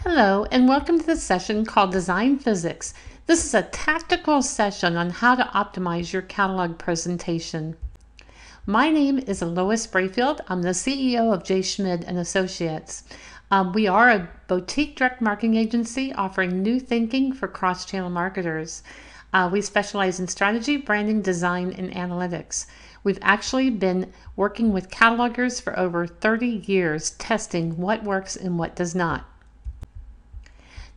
Hello, and welcome to the session called Design Physics. This is a tactical session on how to optimize your catalog presentation. My name is Lois Brayfield. I'm the CEO of J.Schmid and Associates. We are a boutique direct marketing agency offering new thinking for cross-channel marketers. We specialize in strategy, branding, design, and analytics. We've actually been working with catalogers for over 30 years, testing what works and what does not.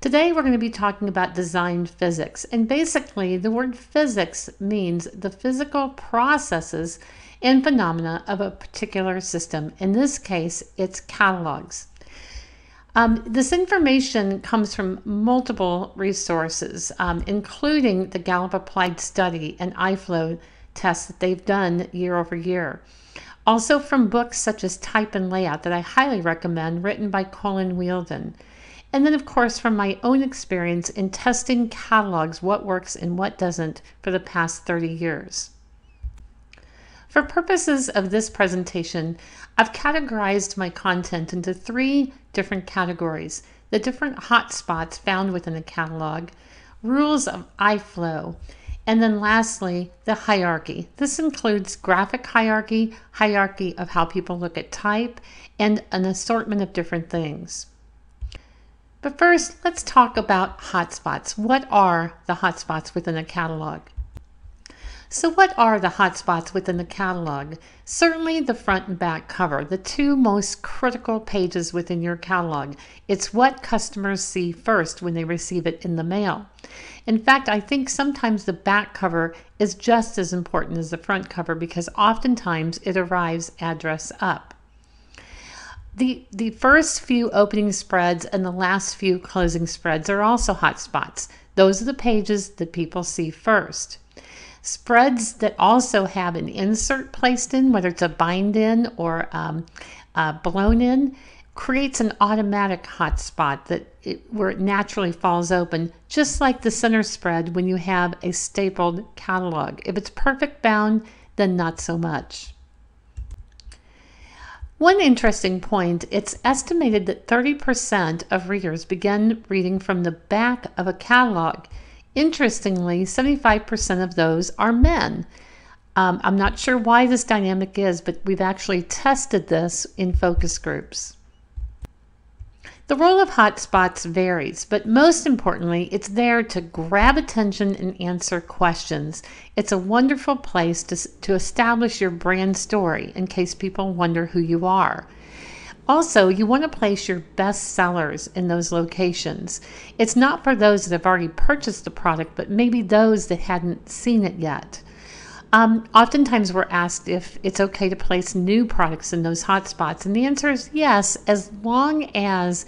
Today we're going to be talking about design physics, and basically the word physics means the physical processes and phenomena of a particular system. In this case, it's catalogs. This information comes from multiple resources, including the Gallup Applied Study and iFlow tests that they've done year over year. Also from books such as Type and Layout that I highly recommend, written by Colin Wheeldon. And then, of course, from my own experience in testing catalogs, what works and what doesn't for the past 30 years. For purposes of this presentation, I've categorized my content into 3 different categories: the different hotspots found within a catalog, rules of iFlow, and then lastly, the hierarchy. This includes graphic hierarchy, hierarchy of how people look at type, and an assortment of different things. But first, let's talk about hotspots. What are the hotspots within a catalog? So what are the hotspots within the catalog? Certainly the front and back cover, the 2 most critical pages within your catalog. It's what customers see first when they receive it in the mail. In fact, I think sometimes the back cover is just as important as the front cover because oftentimes it arrives address up. The first few opening spreads and the last few closing spreads are also hotspots. Those are the pages that people see first. Spreads that also have an insert placed in, whether it's a bind in or blown in, creates an automatic hotspot where it naturally falls open, just like the center spread when you have a stapled catalog. If it's perfect bound, then not so much. One interesting point, it's estimated that 30% of readers begin reading from the back of a catalog. Interestingly, 75% of those are men. I'm not sure why this dynamic is, but we've actually tested this in focus groups. The role of hotspots varies, but most importantly, it's there to grab attention and answer questions. It's a wonderful place to establish your brand story in case people wonder who you are. Also, you want to place your best sellers in those locations. It's not for those that have already purchased the product, but maybe those that hadn't seen it yet. Oftentimes we're asked if it's okay to place new products in those hotspots, and the answer is yes, as long as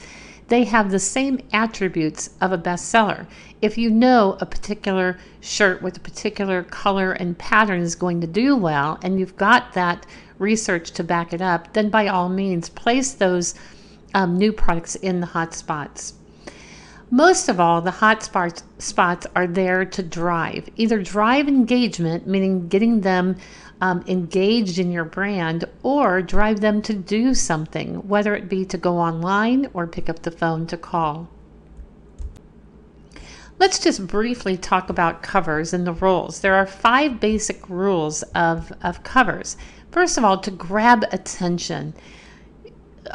they have the same attributes of a bestseller. If you know a particular shirt with a particular color and pattern is going to do well, and you've got that research to back it up, then by all means place those new products in the hotspots. Most of all, the hotspots are there to drive. Either drive engagement, meaning getting them engaged in your brand, or drive them to do something, whether it be to go online or pick up the phone to call. Let's just briefly talk about covers and the rules. There are 5 basic rules of covers. First of all, to grab attention.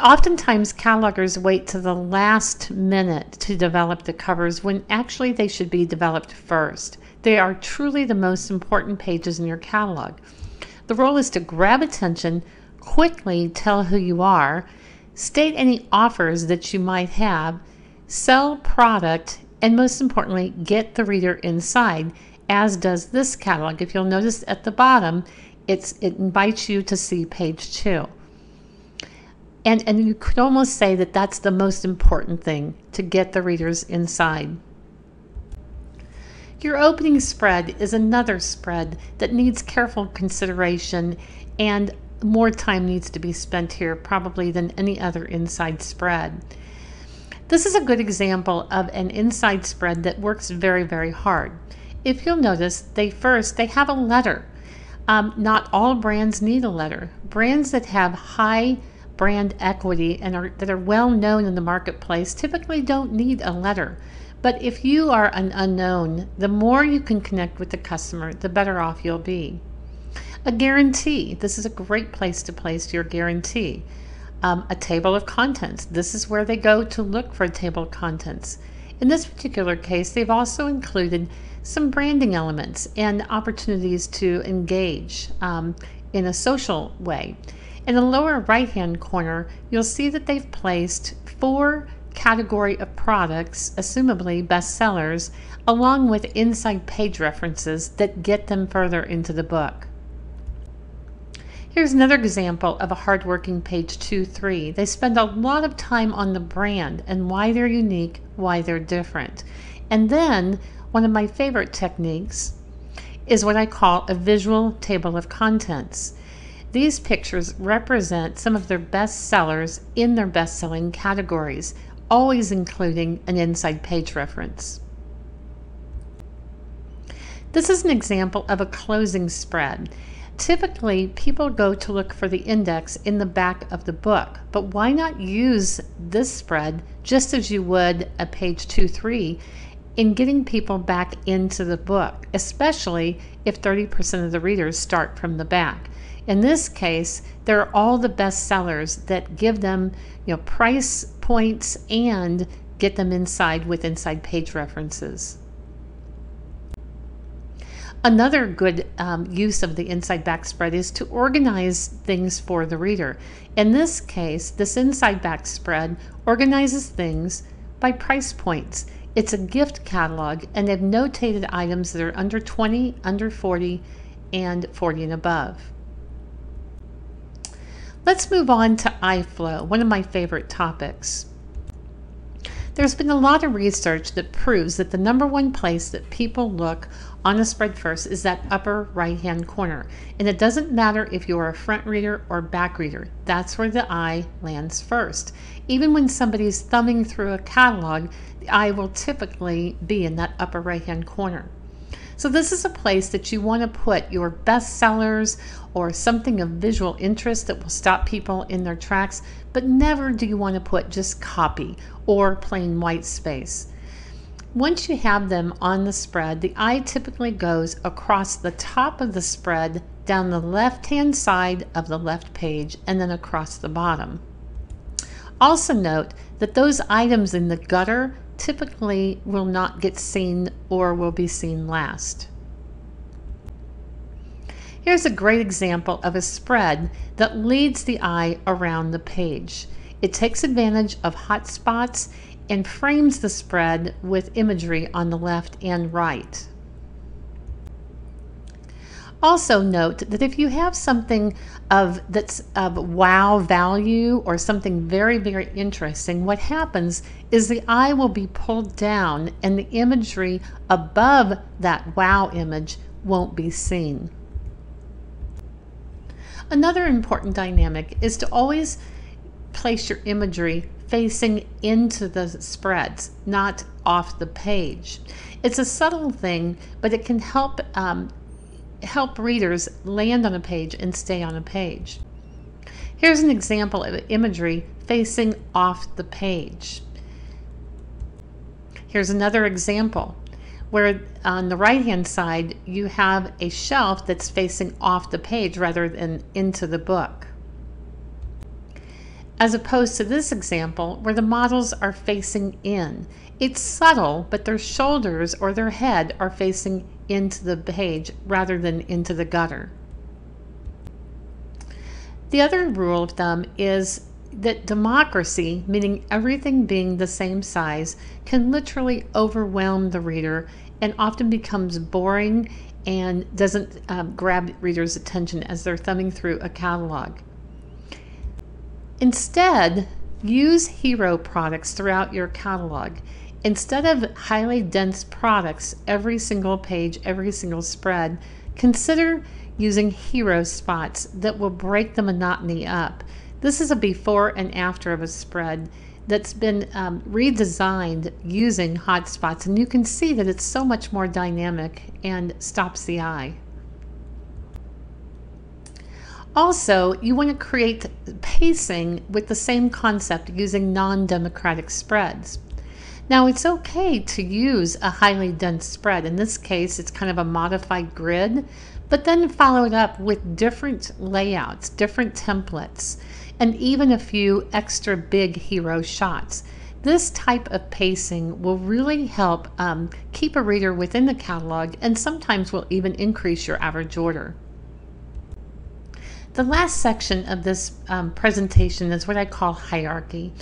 Oftentimes, catalogers wait to the last minute to develop the covers when actually they should be developed first. They are truly the most important pages in your catalog. The role is to grab attention, quickly tell who you are, state any offers that you might have, sell product, and most importantly, get the reader inside, as does this catalog. If you'll notice at the bottom, it invites you to see page 2. And you could almost say that that's the most important thing, to get the readers inside. Your opening spread is another spread that needs careful consideration, and more time needs to be spent here probably than any other inside spread. This is a good example of an inside spread that works very, very hard. If you'll notice, they have a letter. Not all brands need a letter. Brands that have high brand equity and that are well known in the marketplace typically don't need a letter. But if you are an unknown, the more you can connect with the customer, the better off you'll be. A guarantee. This is a great place to place your guarantee. A table of contents. This is where they go to look for a table of contents. In this particular case, they've also included some branding elements and opportunities to engage in a social way. In the lower right-hand corner, you'll see that they've placed 4 category of products, assumably bestsellers, along with inside page references that get them further into the book. Here's another example of a hardworking page 2-3. They spend a lot of time on the brand and why they're unique, why they're different. And then one of my favorite techniques is what I call a visual table of contents. These pictures represent some of their best sellers in their best-selling categories, always including an inside page reference. This is an example of a closing spread. Typically, people go to look for the index in the back of the book, but why not use this spread just as you would a page 2-3 in getting people back into the book, especially if 30% of the readers start from the back. In this case, there are all the best sellers that give them, price points and get them inside with inside page references. Another good use of the inside back spread is to organize things for the reader. In this case, this inside back spread organizes things by price points. It's a gift catalog, and they've notated items that are under 20, under 40, and 40 and above. Let's move on to iFlow, one of my favorite topics. There's been a lot of research that proves that the #1 place that people look on a spread first is that upper right-hand corner. And it doesn't matter if you're a front reader or back reader. That's where the eye lands first. Even when somebody's thumbing through a catalog, the eye will typically be in that upper right-hand corner. So this is a place that you want to put your best sellers or something of visual interest that will stop people in their tracks, but never do you want to put just copy or plain white space. Once you have them on the spread, the eye typically goes across the top of the spread, down the left-hand side of the left page, and then across the bottom. Also note that those items in the gutter typically will not get seen or will be seen last. Here's a great example of a spread that leads the eye around the page. It takes advantage of hot spots and frames the spread with imagery on the left and right. Also note that if you have something that's of wow value or something very, very interesting, what happens is the eye will be pulled down and the imagery above that wow image won't be seen. Another important dynamic is to always place your imagery facing into the spreads, not off the page. It's a subtle thing, but it can help readers land on a page and stay on a page. Here's an example of imagery facing off the page. Here's another example where on the right-hand side you have a shelf that's facing off the page rather than into the book, as opposed to this example where the models are facing in. It's subtle, but their shoulders or their head are facing into the page rather than into the gutter. The other rule of thumb is that democracy, meaning everything being the same size, can literally overwhelm the reader and often becomes boring and doesn't grab readers' attention as they're thumbing through a catalog. Instead, use hero products throughout your catalog. Instead of highly dense products every single page, every single spread, consider using hero spots that will break the monotony up. This is a before and after of a spread that's been redesigned using hot spots, and you can see that it's so much more dynamic and stops the eye. Also, you want to create pacing with the same concept using non-democratic spreads. Now, it's okay to use a highly dense spread. In this case, it's kind of a modified grid, but then follow it up with different layouts, different templates, and even a few extra big hero shots. This type of pacing will really help keep a reader within the catalog, and sometimes will even increase your average order. The last section of this presentation is what I call hierarchy.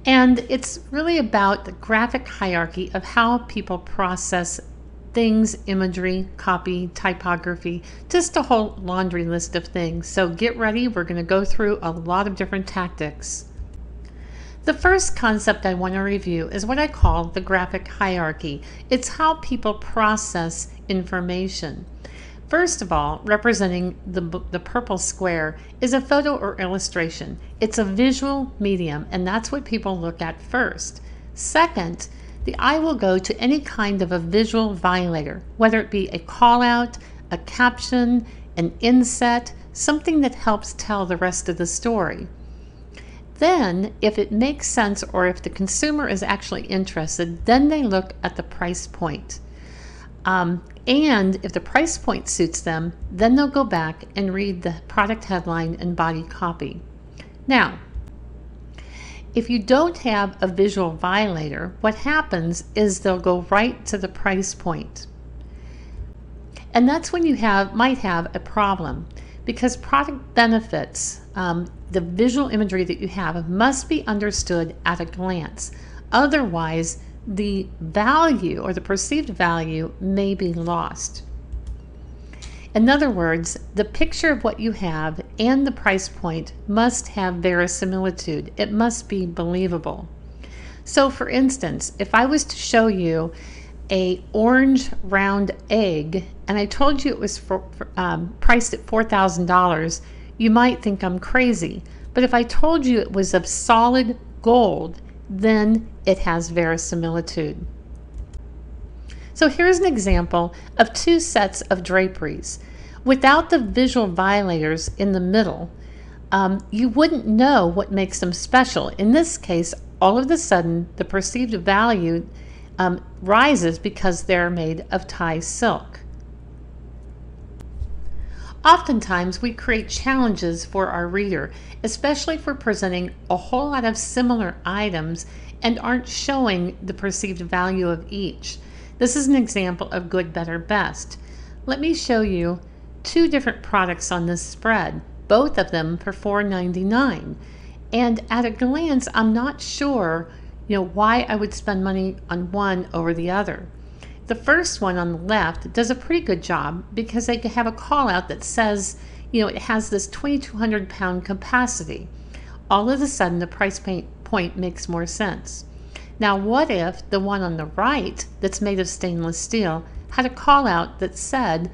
And it's really about the graphic hierarchy of how people process things, imagery, copy, typography, just a whole laundry list of things. So get ready, we're going to go through a lot of different tactics. The first concept I want to review is what I call the graphic hierarchy. It's how people process information. First of all, representing the purple square is a photo or illustration. It's a visual medium, and that's what people look at first. Second, the eye will go to any kind of a visual violator, whether it be a call out, a caption, an inset, something that helps tell the rest of the story. Then, if it makes sense or if the consumer is actually interested, then they look at the price point. And if the price point suits them, then they'll go back and read the product headline and body copy. Now, if you don't have a visual violator, what happens is they'll go right to the price point. And that's when you might have a problem, because product benefits, the visual imagery that you have, must be understood at a glance. Otherwise, the value or the perceived value may be lost. In other words, the picture of what you have and the price point must have verisimilitude. It must be believable. So for instance, if I was to show you an orange round egg and I told you it was priced at $4,000, you might think I'm crazy. But if I told you it was of solid gold, then it has verisimilitude. So here's an example of two sets of draperies. Without the visual violators in the middle, you wouldn't know what makes them special. In this case, all of a sudden, the perceived value rises because they're made of Thai silk. Oftentimes, we create challenges for our reader, especially for presenting a whole lot of similar items and aren't showing the perceived value of each. This is an example of good, better, best. Let me show you two different products on this spread, both of them for $4.99. And at a glance, I'm not sure, why I would spend money on one over the other. The first one on the left does a pretty good job because they have a call out that says, it has this 2,200 pound capacity. All of a sudden, the price point makes more sense. Now, what if the one on the right that's made of stainless steel had a call out that said,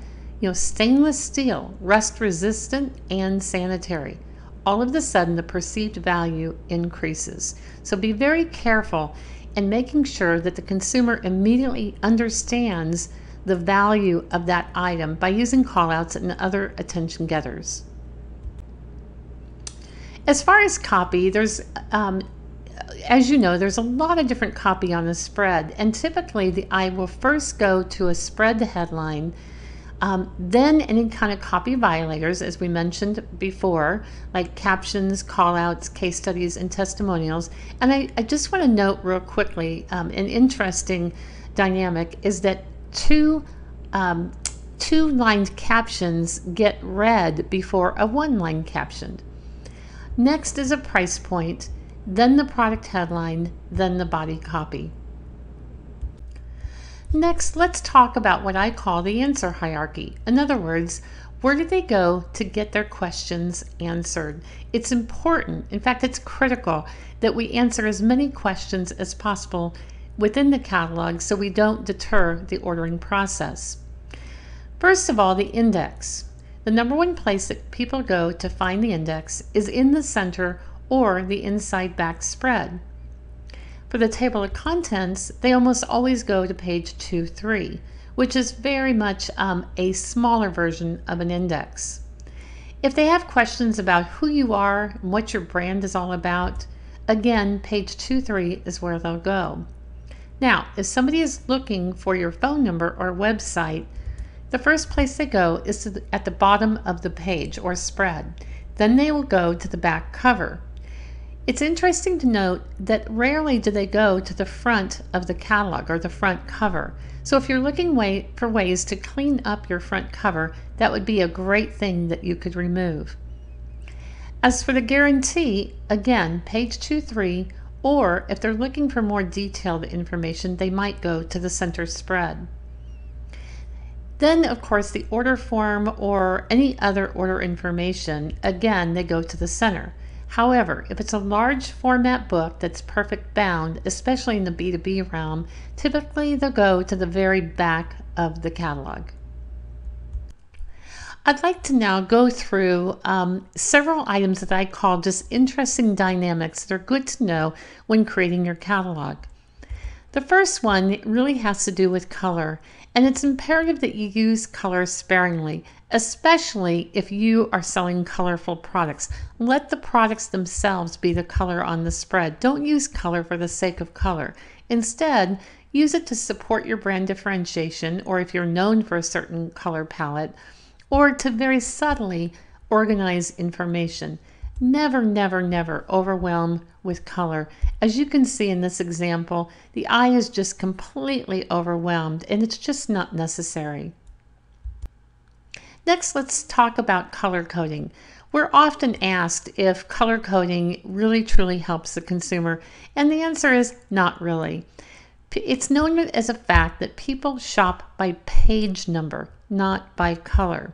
stainless steel, rust resistant and sanitary? All of a sudden, the perceived value increases. So be very careful and making sure that the consumer immediately understands the value of that item by using callouts and other attention getters. As far as copy, there's, as you know, there's a lot of different copy on the spread, and typically the eye will first go to a spread headline, then any kind of copy violators, as we mentioned before, like captions, callouts, case studies, and testimonials. And I just want to note real quickly, an interesting dynamic is that two-lined captions get read before a one-line caption. Next is a price point, then the product headline, then the body copy. Next, let's talk about what I call the answer hierarchy. In other words, where do they go to get their questions answered? It's important, in fact, it's critical that we answer as many questions as possible within the catalog so we don't deter the ordering process. First of all, the index. The number one place that people go to find the index is in the center or the inside back spread. For the table of contents, they almost always go to page 2-3, which is very much a smaller version of an index. If they have questions about who you are and what your brand is all about, again, page 2-3 is where they'll go. Now, if somebody is looking for your phone number or website, the first place they go is at the bottom of the page or spread. Then they will go to the back cover. It's interesting to note that rarely do they go to the front of the catalog or the front cover. So if you're looking for ways to clean up your front cover, that would be a great thing that you could remove. As for the guarantee, again, page 2-3, or if they're looking for more detailed information, they might go to the center spread. Then, of course, the order form or any other order information, again, they go to the center. However, if it's a large format book that's perfect bound, especially in the B2B realm, typically they'll go to the very back of the catalog. I'd like to now go through several items that I call just interesting dynamics that are good to know when creating your catalog. The first one really has to do with color, and it's imperative that you use color sparingly, especially if you are selling colorful products. Let the products themselves be the color on the spread. Don't use color for the sake of color. Instead, use it to support your brand differentiation, or if you're known for a certain color palette, or to very subtly organize information. Never, never, never overwhelm with color. As you can see in this example, the eye is just completely overwhelmed, and it's just not necessary. Next, let's talk about color coding. We're often asked if color coding really truly helps the consumer, and the answer is not really. It's known as a fact that people shop by page number, not by color.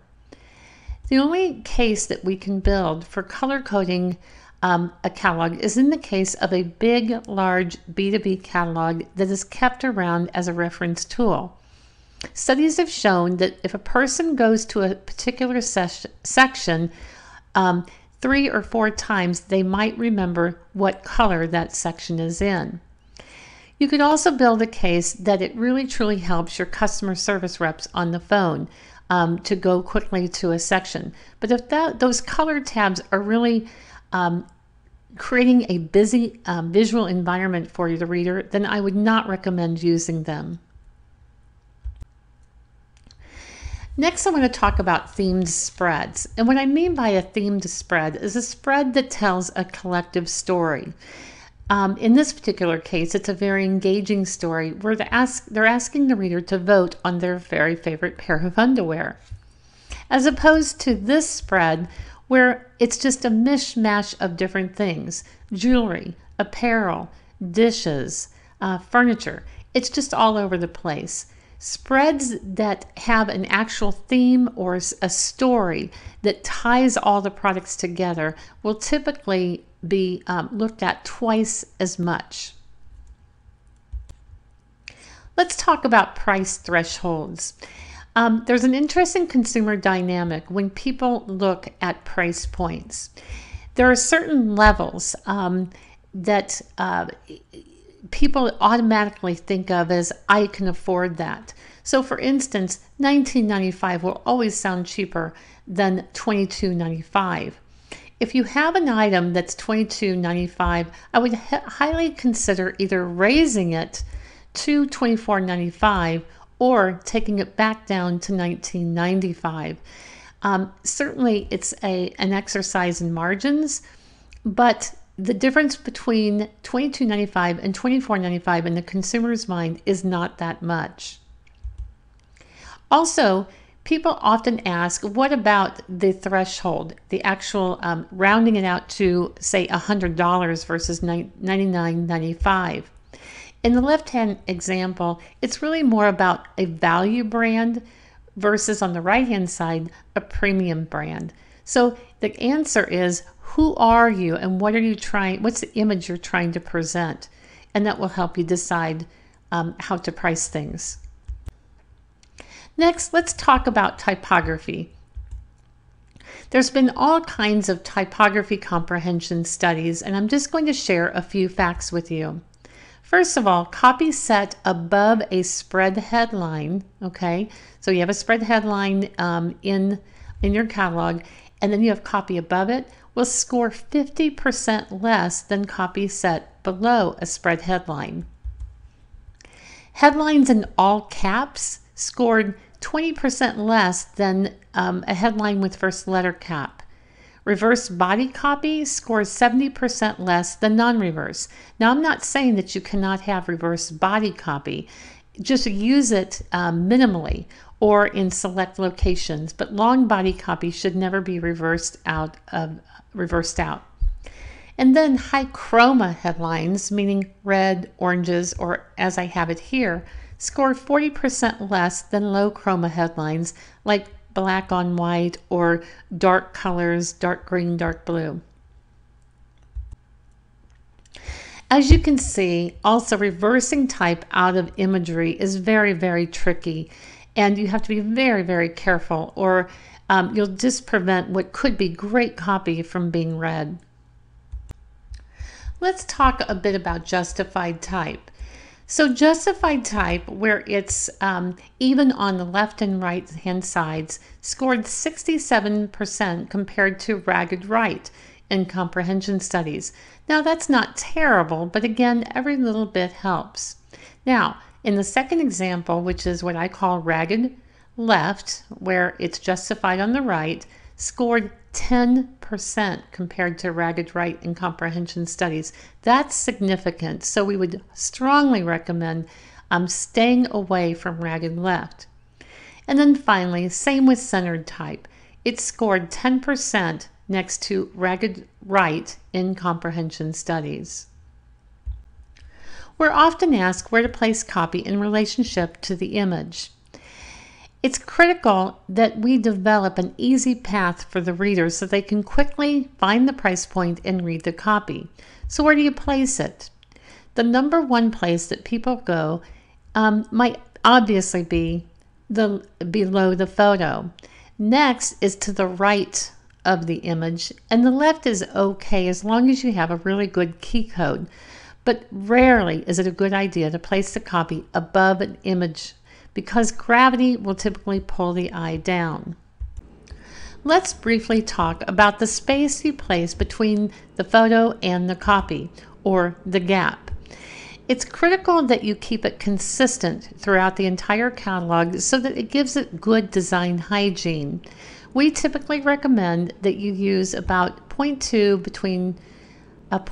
The only case that we can build for color coding a catalog is in the case of a big, large B2B catalog that is kept around as a reference tool. Studies have shown that if a person goes to a particular section 3 or 4 times, they might remember what color that section is in. You could also build a case that it really truly helps your customer service reps on the phone to go quickly to a section. But if those color tabs are really creating a busy visual environment for the reader, then I would not recommend using them. Next, I want to talk about themed spreads. And what I mean by a themed spread is a spread that tells a collective story. In this particular case, it's a very engaging story where they're asking the reader to vote on their very favorite pair of underwear. As opposed to this spread where it's just a mishmash of different things: jewelry, apparel, dishes, furniture. It's just all over the place. Spreads that have an actual theme or a story that ties all the products together will typically be looked at twice as much. Let's talk about price thresholds. There's an interesting consumer dynamic when people look at price points. There are certain levels that people automatically think of as, I can afford that. So for instance, $19.95 will always sound cheaper than $22.95. If you have an item that's $22.95, I would highly consider either raising it to $24.95 or taking it back down to $19.95. Certainly it's an exercise in margins, but the difference between $22.95 and $24.95 in the consumer's mind is not that much. Also, people often ask, what about the threshold, the actual rounding it out to, say, $100 versus $99.95? In the left-hand example, it's really more about a value brand versus, on the right-hand side, a premium brand. So the answer is, who are you and what are you what's the image you're trying to present? And that will help you decide how to price things. Next, let's talk about typography. There's been all kinds of typography comprehension studies, and I'm just going to share a few facts with you. First of all, copy set above a spread headline, okay? So you have a spread headline in your catalog, and then you have copy above it, will score 50% less than copy set below a spread headline. Headlines in all caps scored 20% less than a headline with first letter cap. Reverse body copy scores 70% less than non-reverse. Now, I'm not saying that you cannot have reverse body copy. Just use it minimally or in select locations, but long body copy should never be reversed out. And then high chroma headlines, meaning red, oranges, or as I have it here, scored 40% less than low chroma headlines like black on white or dark colors, dark green, dark blue. As you can see, also reversing type out of imagery is very, very tricky, and you have to be very, very careful, or you'll just prevent what could be great copy from being read. Let's talk a bit about justified type. So justified type, where it's even on the left and right hand sides, scored 67% compared to ragged right in comprehension studies. Now that's not terrible, but again, every little bit helps. Now, in the second example, which is what I call ragged left, where it's justified on the right, scored 10% compared to ragged right in comprehension studies. That's significant, so we would strongly recommend staying away from ragged left. And then finally, same with centered type. It scored 10% next to ragged right in comprehension studies. We're often asked where to place copy in relationship to the image. It's critical that we develop an easy path for the reader so they can quickly find the price point and read the copy. So where do you place it? The number one place that people go might obviously be below the photo. Next is to the right of the image, and the left is okay as long as you have a really good key code. But rarely is it a good idea to place the copy above an image because gravity will typically pull the eye down. Let's briefly talk about the space you place between the photo and the copy, or the gap. It's critical that you keep it consistent throughout the entire catalog so that it gives it good design hygiene. We typically recommend that you use about 0.2 and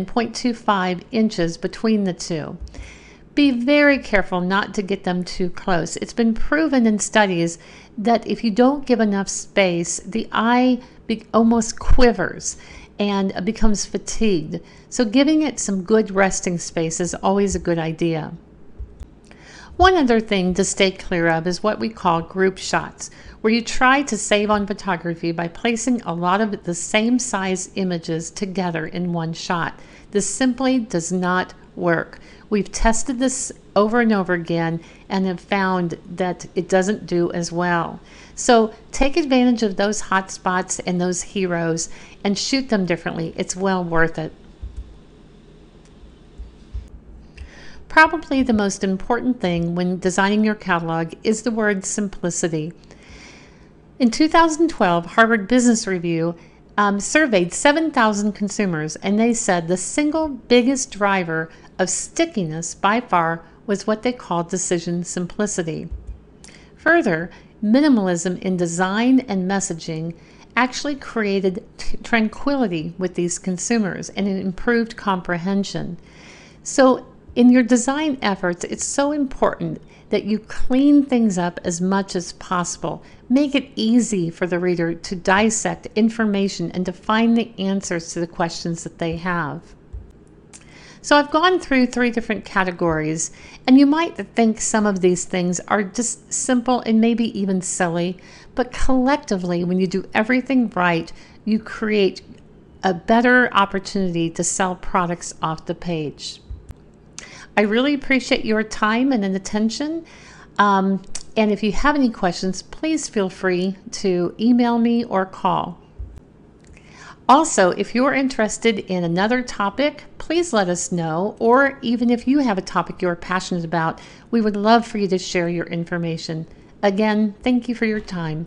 0.25 inches between the two. Be very careful not to get them too close. It's been proven in studies that if you don't give enough space, the eye almost quivers and becomes fatigued. So giving it some good resting space is always a good idea. One other thing to stay clear of is what we call group shots, where you try to save on photography by placing a lot of the same size images together in one shot. This simply does not work. We've tested this over and over again and have found that it doesn't do as well. So take advantage of those hot spots and those heroes and shoot them differently. It's well worth it. Probably the most important thing when designing your catalog is the word simplicity. In 2012, Harvard Business Review surveyed 7,000 consumers, and they said the single biggest driver of stickiness by far was what they called decision simplicity. Further, minimalism in design and messaging actually created tranquility with these consumers and it improved comprehension. So in your design efforts, it's so important that you clean things up as much as possible. Make it easy for the reader to dissect information and to find the answers to the questions that they have. So I've gone through 3 different categories, and you might think some of these things are just simple and maybe even silly, but collectively, when you do everything right, you create a better opportunity to sell products off the page. I really appreciate your time and attention. And if you have any questions, please feel free to email me or call. Also, if you're interested in another topic, please let us know, or even if you have a topic you're passionate about, we would love for you to share your information. Again, thank you for your time.